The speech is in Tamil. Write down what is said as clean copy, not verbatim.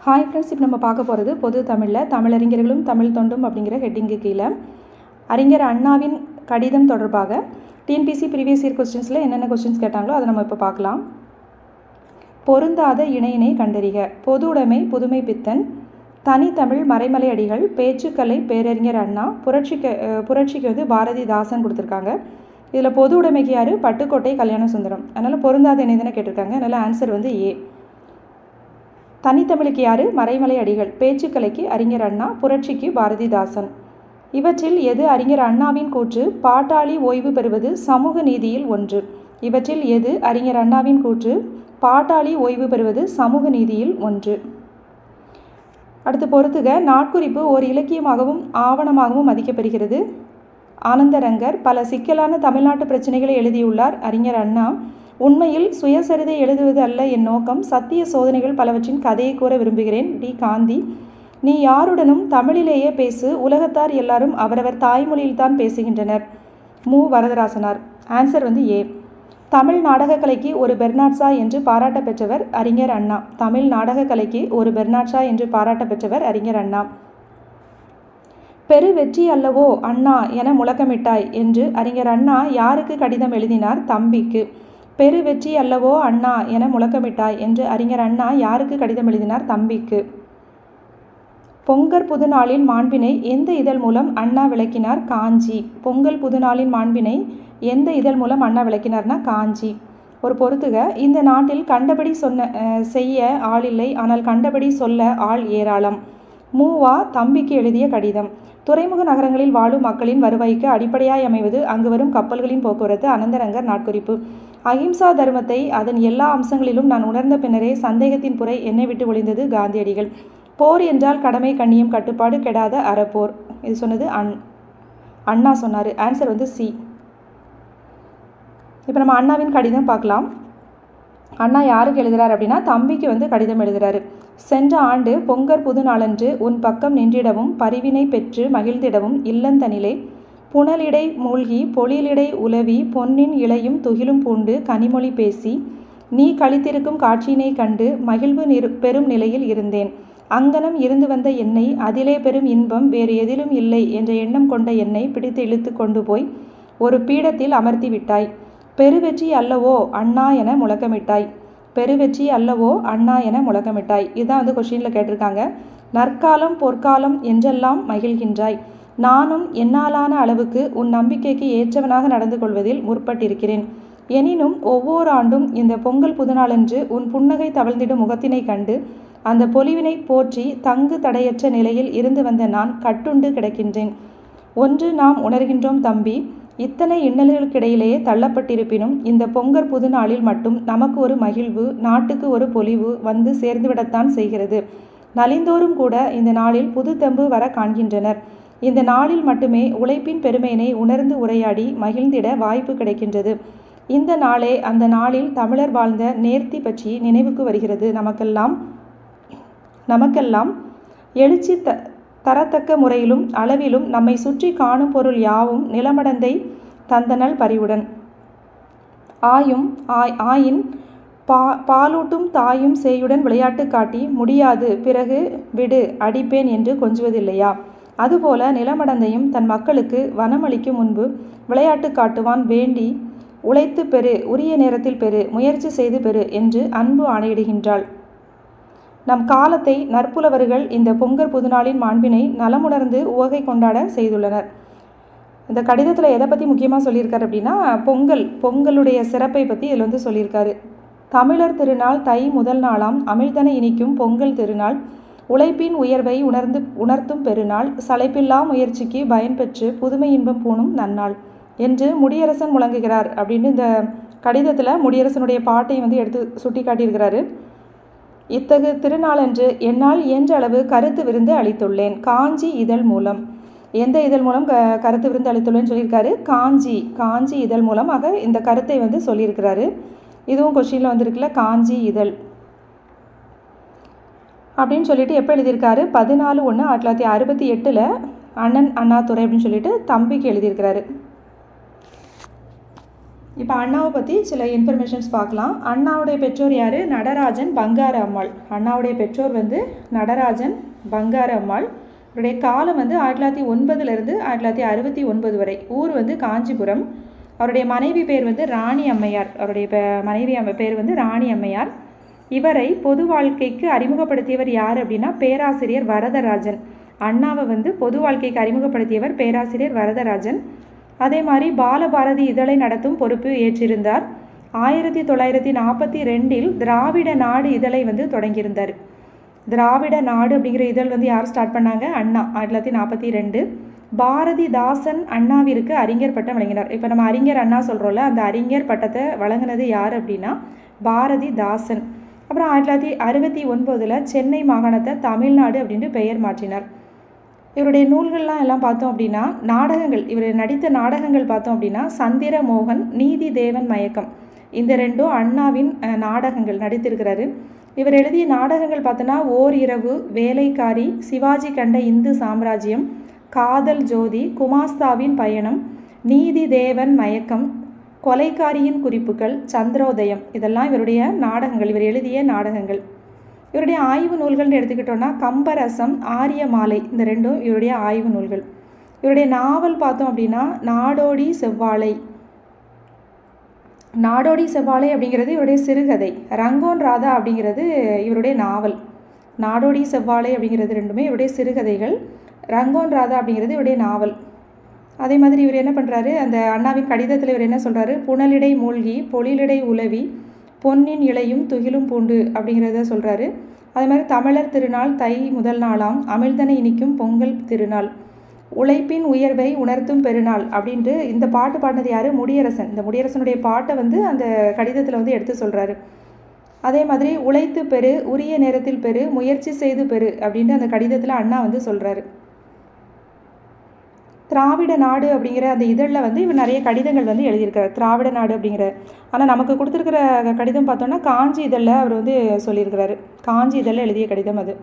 ஹாய் ஃப்ரெண்ட்ஸ், இப்போ நம்ம பார்க்க போகிறது பொது தமிழில் தமிழறிஞர்களும் தமிழ் தொண்டும் அப்படிங்கிற ஹெட்டிங்கு கீழே அறிஞர் அண்ணாவின் கடிதம் தொடர்பாக டிஎன்பிசி ப்ரீவியஸ் இயர் கொஸ்டின்ஸில் என்னென்ன கொஸ்டின்ஸ் கேட்டாங்களோ அதை நம்ம இப்போ பார்க்கலாம். பொருந்தாத இணையினை கண்டறிக. பொது உடைமை புதுமை பித்தன், தனித்தமிழ் மறைமலை அடிகள், பேச்சுக்கலை பேரறிஞர் அண்ணா, புரட்சிக்கு வந்து பாரதிதாசன் கொடுத்துருக்காங்க. இதில் பொது உடைமைக்கு யார்? பட்டுக்கோட்டை கல்யாண சுந்தரம். அதனால் பொருந்தாத இணை தானே கேட்டிருக்காங்க. அதனால் ஆன்சர் வந்து ஏ. தனித்தமிழுக்கு யார்? மறைமலை அடிகள். பேச்சுக்கலைக்கு அறிஞர் அண்ணா, புரட்சிக்கு பாரதிதாசன். இவற்றில் எது அறிஞர் அண்ணாவின் கூற்று? பாட்டாளி ஓய்வு பெறுவது சமூக நீதியில் ஒன்று. இவற்றில் எது அறிஞர் அண்ணாவின் கூற்று? பாட்டாளி ஓய்வு பெறுவது சமூக நீதியில் ஒன்று. அடுத்து பொறுத்துக. நாட்குறிப்பு ஓர் இலக்கியமாகவும் ஆவணமாகவும் மதிக்கப்பெறுகிறது. ஆனந்தரங்கர் பல சிக்கலான தமிழ்நாட்டு பிரச்சனைகளை எழுதியுள்ளார். அறிஞர் அண்ணா உண்மையில் சுயசரிதை எழுதுவது அல்ல என் நோக்கம், சத்திய சோதனைகள் பலவற்றின் கதையை கூற விரும்புகிறேன். டி. காந்தி. நீ யாருடனும் தமிழிலேயே பேசு, உலகத்தார் எல்லாரும் அவரவர் தாய்மொழியில்தான் பேசுகின்றனர். மு. வரதராசனார். ஆன்சர் வந்து ஏ. தமிழ் நாடகக்கலைக்கு ஒரு பெர்னாட்ஷா என்று பாராட்ட பெற்றவர் அறிஞர் அண்ணா. தமிழ் நாடகக்கலைக்கு ஒரு பெர்னாட்ஷா என்று பாராட்ட பெற்றவர் அறிஞர் அண்ணா. பெரு வெற்றி அல்லவோ அண்ணா என முழக்கமிட்டாய் என்று அறிஞர் அண்ணா யாருக்கு கடிதம் எழுதினார்? தம்பிக்கு. பெரு வெற்றி அல்லவோ அண்ணா என முழக்கமிட்டாய் என்று அறிஞர் அண்ணா யாருக்கு கடிதம் எழுதினார்? தம்பிக்கு. பொங்கல் புதுநாளின் மாண்பினை எந்த இதழ் மூலம் அண்ணா விளக்கினார்? காஞ்சி. பொங்கல் புதுநாளின் மாண்பினை எந்த இதழ் மூலம் அண்ணா விளக்கினார்னா காஞ்சி. ஒரு பொறுத்துக. இந்த நாட்டில் கண்டபடி செய்ய ஆள் இல்லை, ஆனால் கண்டபடி சொல்ல ஆள் ஏராளம். மூவா தம்பிக்கு எழுதிய கடிதம். துறைமுக நகரங்களில் வாழும் மக்களின் வருவாய்க்கு அடிப்படையாய் அமைவது அங்கு வரும் கப்பல்களின் போக்குவரத்து. அனந்தரங்கர் நாட்குறிப்பு. அகிம்சா தர்மத்தை அதன் எல்லா அம்சங்களிலும் நான் உணர்ந்த பின்னரே சந்தேகத்தின் புரை என்னை விட்டு ஒளிந்தது. காந்தியடிகள். போர் என்றால் கடமை கண்ணியம் கட்டுப்பாடு கெடாத அறப்போர். இது சொன்னது அண்ணா சொன்னார். ஆன்சர் வந்து சி. இப்போ நம்ம அண்ணாவின் கடிதம் பார்க்கலாம். அண்ணா யாருக்கு எழுதுகிறார் அப்படின்னா தம்பிக்கு வந்து கடிதம் எழுதுகிறாரு. சென்ற ஆண்டு பொங்கற் புது நாளன்று உன் பக்கம் நின்றிடவும் பரிவினை பெற்று மகிழ்ந்திடவும் இல்லந்தனிலே புனலிடை மூழ்கி பொழிலிடை உலவி பொன்னின் இலையும் துகிலும் பூண்டு கனிமொழி பேசி நீ கழித்திருக்கும் காட்சியினை கண்டு மகிழ்வு பெரும் நிலையில் இருந்தேன். அங்கனம் இருந்து வந்த என்னை அதிலே பெரும் இன்பம் வேறு எதிலும் இல்லை என்ற எண்ணம் கொண்ட என்னை பிடித்து இழுத்து கொண்டு போய் ஒரு பீடத்தில் அமர்த்தி விட்டாய். பெருவெற்றி அல்லவோ அண்ணா என முழக்கமிட்டாய். பெருவெற்றி அல்லவோ அண்ணா என முழக்கமிட்டாய். இதுதான் வந்து கொஸ்டினில் கேட்டிருக்காங்க. நற்காலம் பொற்காலம் என்றெல்லாம் மகிழ்கின்றாய். நானும் என்னாலான அளவுக்கு உன் நம்பிக்கைக்கு ஏற்றவனாக நடந்து கொள்வதில் முற்பட்டிருக்கிறேன். எனினும் ஒவ்வொரு ஆண்டும் இந்த பொங்கல் புதுநாளன்று உன் புன்னகை தவழ்ந்திடும் முகத்தினை கண்டு அந்த பொலிவினை போற்றி தங்கு தடையற்ற நிலையில் இருந்து வந்த நான் கட்டுண்டு கிடக்கின்றேன். ஒன்று நாம் உணர்கின்றோம் தம்பி, இத்தனை இன்னல்களுக்கிடையிலேயே தள்ளப்பட்டிருப்பினும் இந்த பொங்கற் புது நாளில் மட்டும் நமக்கு ஒரு மகிழ்வு, நாட்டுக்கு ஒரு பொலிவு வந்து சேர்ந்துவிடத்தான் செய்கிறது. நலிந்தோறும் கூட இந்த நாளில் புது தெம்பு வர காண்கின்றனர். இந்த நாளில் மட்டுமே உழைப்பின் பெருமையினை உணர்ந்து உரையாடி மகிழ்ந்திட வாய்ப்பு கிடைக்கின்றது. இந்த நாளே அந்த நாளில் தமிழர் வாழ்ந்த நேர்த்தி பற்றி நினைவுக்கு வருகிறது. நமக்கெல்லாம் எழுச்சி தரத்தக்க முறையிலும் அளவிலும் நம்மை சுற்றி காணும் பொருள் யாவும் நிலமடந்தை தந்தனல் பரிவுடன் ஆயின் பாலூட்டும் தாயும் சேயுடன் விளையாட்டு காட்டி முடியாது பிறகு விடு அடிப்பேன் என்று கொஞ்சுவதில்லையா? அதுபோல நிலமடந்தையும் தன் மக்களுக்கு வனமளிக்கும் முன்பு விளையாட்டு காட்டுவான். வேண்டி உழைத்து பெறு, உரிய நேரத்தில் பெறு, முயற்சி செய்து பெறு என்று அன்பு ஆணையிடுகின்றாள். நம் காலத்தை நற்புலவர்கள் இந்த பொங்கற் புதுநாளின் மாண்பினை நலமுணர்ந்து உவகை கொண்டாட செய்துள்ளனர். இந்த கடிதத்தில் எதை பற்றி முக்கியமாக சொல்லியிருக்காரு அப்படின்னா பொங்கலுடைய சிறப்பை பற்றி இதில் வந்து சொல்லியிருக்காரு. தமிழர் திருநாள் தை முதல் நாளாம் அமிழ்தனை இனிக்கும் பொங்கல் திருநாள், உழைப்பின் உயர்வை உணர்த்தும் பெருநாள், சளைப்பில்லா முயற்சிக்கு பயன்பெற்று புதுமை இன்பம் பூணும் நன்னாள் என்று முடியரசன் முழங்குகிறார் அப்படின்னு இந்த கடிதத்தில் முடியரசனுடைய பாட்டை வந்து எடுத்து சுட்டி காட்டியிருக்கிறாரு. இத்தகு திருநாளன்று என்னால் இயன்ற அளவு கருத்து விருந்து அளித்துள்ளேன். காஞ்சி இதழ் மூலம். எந்த இதழ் மூலம் கருத்து விருந்து அளித்துள்ளேன்னு சொல்லியிருக்காரு? காஞ்சி இதழ் மூலமாக இந்த கருத்தை வந்து சொல்லியிருக்கிறாரு. இதுவும் கொஸ்டினில் வந்திருக்குல்ல, காஞ்சி இதழ் அப்படின்னு சொல்லிட்டு எப்போ எழுதியிருக்காரு? 14/1/1968 அண்ணன் அண்ணாதுரை அப்படின்னு சொல்லிட்டு தம்பிக்கு எழுதியிருக்கிறாரு. இப்போ அண்ணாவை பற்றி சில இன்ஃபர்மேஷன்ஸ் பார்க்கலாம். அண்ணாவுடைய பெற்றோர் யார்? நடராஜன் பங்கார அம்மாள். அண்ணாவுடைய பெற்றோர் வந்து நடராஜன் பங்கார அம்மாள். அவருடைய காலம் வந்து 1909 1969 வரை. ஊர் வந்து காஞ்சிபுரம். அவருடைய மனைவி பேர் வந்து ராணி அம்மையார். அவருடைய மனைவி பேர் வந்து ராணி அம்மையார். இவரை பொது வாழ்க்கைக்கு அறிமுகப்படுத்தியவர் யார் அப்படின்னா பேராசிரியர் வரதராஜன். அண்ணாவை வந்து பொது வாழ்க்கைக்கு அறிமுகப்படுத்தியவர் பேராசிரியர் வரதராஜன். அதே மாதிரி பாலபாரதி இதழை நடத்தும் பொறுப்பு ஏற்றிருந்தார். 1942 திராவிட நாடு இதழை வந்து தொடங்கியிருந்தார். திராவிட நாடு அப்படிங்கிற இதழ் வந்து யார் ஸ்டார்ட் பண்ணாங்க? அண்ணா. 1942. பாரதிதாசன் அண்ணாவிற்கு அறிஞர் பட்டம் வழங்கினார். இப்போ நம்ம அறிஞர் அண்ணா சொல்கிறோம்ல, அந்த அறிஞர் பட்டத்தை வழங்கினது யார் அப்படின்னா பாரதிதாசன். அப்புறம் 1969 சென்னை மாகாணத்தை தமிழ்நாடு அப்படின்ட்டு பெயர் மாற்றினார். இவருடைய நூல்கள்லாம் எல்லாம் பார்த்தோம் அப்படின்னா நாடகங்கள், இவர் நடித்த நாடகங்கள் பார்த்தோம் அப்படின்னா சந்திரமோகன், நீதி தேவன் மயக்கம், இந்த ரெண்டும் அண்ணாவின் நாடகங்கள் நடித்திருக்கிறாரு. இவர் எழுதிய நாடகங்கள் பார்த்தோன்னா ஓர் இரவு, வேலைக்காரி, சிவாஜி கண்ட இந்து சாம்ராஜ்யம், காதல் ஜோதி, குமாஸ்தாவின் பயணம், நீதி தேவன் மயக்கம், கொலைக்காரியின் குறிப்புகள், சந்திரோதயம், இதெல்லாம் இவருடைய நாடகங்கள், இவர் எழுதிய நாடகங்கள். இவருடைய ஆய்வு நூல்கள்னு எடுத்துக்கிட்டோன்னா கம்பரசம், ஆரிய மாலை, இந்த ரெண்டும் இவருடைய ஆய்வு நூல்கள். இவருடைய நாவல் பார்த்தோம் அப்படின்னா நாடோடி செவ்வாழை. நாடோடி செவ்வாழை அப்படிங்கிறது இவருடைய சிறுகதை. ரங்கோன் ராதா அப்படிங்கிறது இவருடைய நாவல். நாடோடி செவ்வாழை அப்படிங்கிறது ரெண்டுமே இவருடைய சிறுகதைகள். ரங்கோன் ராதா அப்படிங்கிறது இவருடைய நாவல். அதே மாதிரி இவர் என்ன பண்ணுறாரு, அந்த அண்ணாவின் கடிதத்தில் இவர் என்ன சொல்கிறாரு, புனலிடை மூழ்கி பொழிலிடை உலவி பொன்னின் இலையும் துகிலும் பூண்டு அப்படிங்கிறத சொல்கிறாரு. அதே மாதிரி தமிழர் திருநாள் தை முதல் நாளாம், அமிழ்தனை இனிக்கும் பொங்கல் திருநாள், உழைப்பின் உயர்வை உணர்த்தும் பெருநாள் அப்படின்ட்டு இந்த பாட்டு பாடினது யார்? முடியரசன். இந்த முடியரசனுடைய பாட்டை வந்து அந்த கடிதத்தில் வந்து எடுத்து சொல்கிறாரு. அதே மாதிரி உழைத்து பெறு, உரிய நேரத்தில் பெறு, முயற்சி செய்து பெறு அப்படின்ட்டு அந்த கடிதத்தில் அண்ணா வந்து சொல்கிறாரு. திராவிட நாடு அப்படிங்கிற அந்த இதழில் வந்து இவர் நிறைய கடிதங்கள் வந்து எழுதியிருக்காரு. திராவிட நாடு அப்படிங்கிற, ஆனால் நமக்கு கொடுத்துருக்கிற கடிதம் பார்த்தோன்னா காஞ்சி இதழில் அவர் வந்து சொல்லியிருக்கிறாரு. காஞ்சி இதழில் எழுதிய கடிதம் அது.